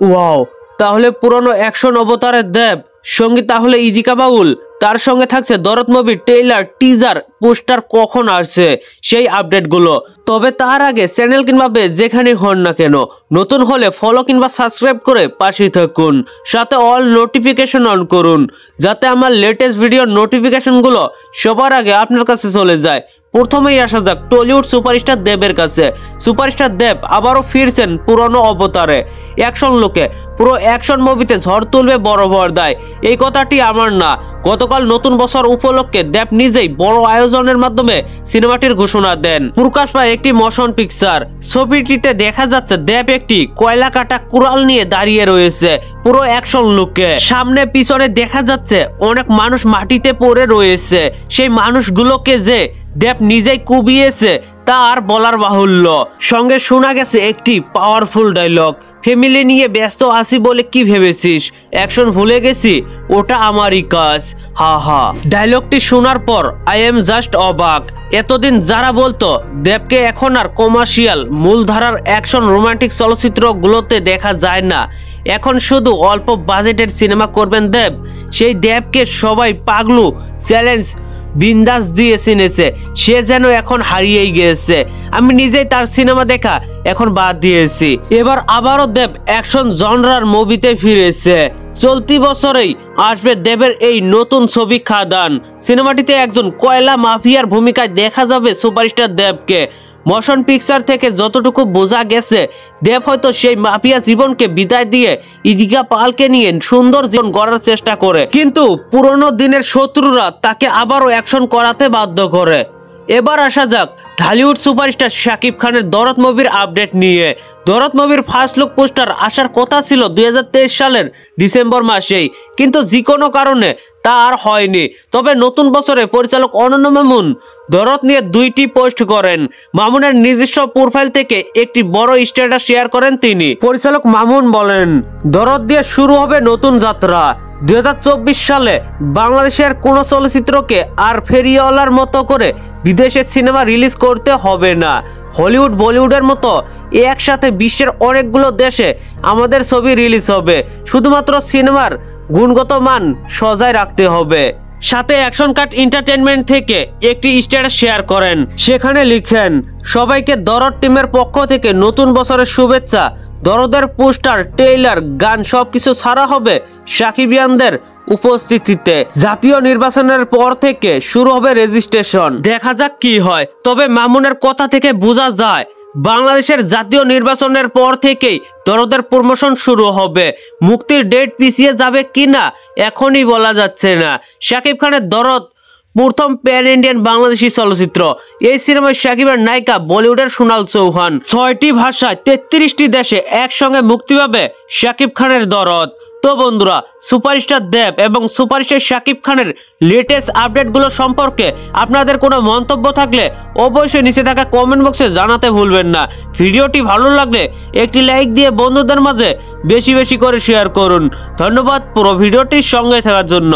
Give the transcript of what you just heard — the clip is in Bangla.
ওয়াও, তাহলে পুরনো অ্যাকশন অবতারের দেব সঙ্গী তাহলে ইদিকা বাউল, তার সঙ্গে থাকছে দরদ মুভির ট্রেইলার, টিজার, পোস্টার কখন আসছে সেই আপডেটগুলো। তবে তার আগে চ্যানেল কিংবা পেজ যেখানে হন না কেন, নতুন হলে ফলো কিংবা সাবস্ক্রাইব করে পাশেই থাকুন, সাথে অল নোটিফিকেশন অন করুন যাতে আমার লেটেস্ট ভিডিওর নোটিফিকেশনগুলো সবার আগে আপনার কাছে চলে যায়। প্রথমেই আসা যাক টলিউড সুপারস্টার দেবের কাছে। সুপারস্টার দেব আবারও ফিরছেন পুরনো অবতারে, অ্যাকশন লুকে। পুরো অ্যাকশন মুভিতে ঝড় তুলবে বড় পর্দায়, এই কথাটি আমার না। গতকাল নতুন বছর উপলক্ষে দেব নিজেই বড় আয়োজনের মাধ্যমে সিনেমাটির ঘোষণা দেন। প্রকাশ পায় একটি মোশন পিকচার। ছবিটিতে দেখা যাচ্ছে দেব একটি কয়লা কাটা কুড়াল নিয়ে দাঁড়িয়ে রয়েছে পুরো অ্যাকশন লুকে। সামনে পিছনে দেখা যাচ্ছে অনেক মানুষ মাটিতে পড়ে রয়েছে। সেই মানুষগুলোকে যে দেব নিজেই কুবিয়েছে তা আর বলার বাহুল্য। সঙ্গে শোনা গেছে একটি পাওয়ারফুল ডায়লগ, ফ্যামিলি নিয়ে ব্যস্ত আছি বলে কি ভেবেছিস, অ্যাকশন ভুলে গেছি, ওটা আমারই কাজ, হা হা। ডায়লগটি শোনার পর আই এম জাস্ট অবাক। এতদিন যারা বলতো দেবকে এখন আর কমার্শিয়াল মূলধারার অ্যাকশন রোমান্টিক চলচ্চিত্রগুলোতে দেখা যায় না, এখন শুধু অল্প বাজেটের সিনেমা করবেন দেব, সেই দেবকে সবাই পাগলু, চ্যালেঞ্জ, বিন্দাস দিয়ে চিনেছে, সে যেন এখন হারিয়েই গিয়েছে। আমি নিজেই তার সিনেমা দেখা এখন বাদ দিয়েছি। এবার আবারও দেব অ্যাকশন জনরার মুভিতে ফিরেছে। চলতি বছরেই আসবে দেবের এই নতুন ছবি খাদান। সিনেমাটিতে একজন কয়লা মাফিয়ার ভূমিকায় দেখা যাবে সুপারস্টার দেবকে। মোশন পিকচার থেকে যতটুকু বোঝা গেছে, দেব হয়তো সেই মাফিয়া জীবনকে বিদায় দিয়ে ইদিকা পালকে নিয়ে সুন্দর জীবন গড়ার চেষ্টা করে, কিন্তু পুরনো দিনের শত্রুরা তাকে আবারও অ্যাকশন করাতে বাধ্য করে। এবার আসা যাক ঢালিউড সুপারস্টার শাকিব খানের দরদ মুভির আপডেট নিয়ে। দরদ মুভির ফার্স্ট লুক পোস্টার আসার কথা ছিল 2023 সালের ডিসেম্বর মাসেই, কিন্তু যে কোনো কারণে তা আর হয়নি। তবে নতুন বছরে পরিচালক অনন্য মামুন দরদ নিয়ে দুইটি পোস্ট করেন। মামুনের নিজস্ব প্রোফাইল থেকে একটি বড় স্ট্যাটাস শেয়ার করেন তিনি। পরিচালক মামুন বলেন, দরদ দিয়ে শুরু হবে নতুন যাত্রা। 2024 সালে বাংলাদেশের কোন চলচ্চিত্রকে আর ফেরিওয়ালার মতো করে বিদেশের সিনেমা রিলিজ করতে হবে না। হলিউড বলিউডের মতো একসাথে বিশ্বের অনেকগুলো দেশে আমাদের ছবি রিলিজ হবে, শুধুমাত্র সিনেমার গুণগত মান সজায় রাখতে হবে। সাথে অ্যাকশন কাট এন্টারটেইনমেন্ট থেকে একটি স্ট্যাটাস শেয়ার করেন, সেখানে লিখেন, সবাইকে দরদ টিমের পক্ষ থেকে নতুন বছরের শুভেচ্ছা। দরদের পোস্টার, ট্রেইলার, গান সবকিছু ছাড়া হবে শাকিবিয়ানদের উপস্থিতিতে। জাতীয় নির্বাচনের পর থেকে শুরু হবে রেজিস্ট্রেশন, দেখা যাক কি হয়। তবে মামুনের কথা থেকে বোঝা যায় বাংলাদেশের জাতীয় নির্বাচনের পর থেকেই দরদের প্রমোশন শুরু হবে। মুক্তির ডেট পিছিয়ে যাবে কিনা এখনই বলা যাচ্ছে না। শাকিব খানের দরদ প্রথম প্যান ইন্ডিয়ান বাংলাদেশি চলচ্চিত্র। এই সিনেমায় শাকিবের নায়িকা বলিউডের সোনাল চৌহান। 6টি ভাষায় 33টি দেশে একসঙ্গে মুক্তি পাবে শাকিব খানের দরদ। তো বন্ধুরা, সুপারস্টার দেব এবং সুপারস্টার শাকিব খানের লেটেস্ট আপডেটগুলো সম্পর্কে আপনাদের কোনো মন্তব্য থাকলে অবশ্যই নিচে থাকা কমেন্ট বক্সে জানাতে ভুলবেন না। ভিডিওটি ভালো লাগলে একটি লাইক দিয়ে বন্ধুদের মাঝে বেশি বেশি করে শেয়ার করুন। ধন্যবাদ পুরো ভিডিওটির সঙ্গে থাকার জন্য।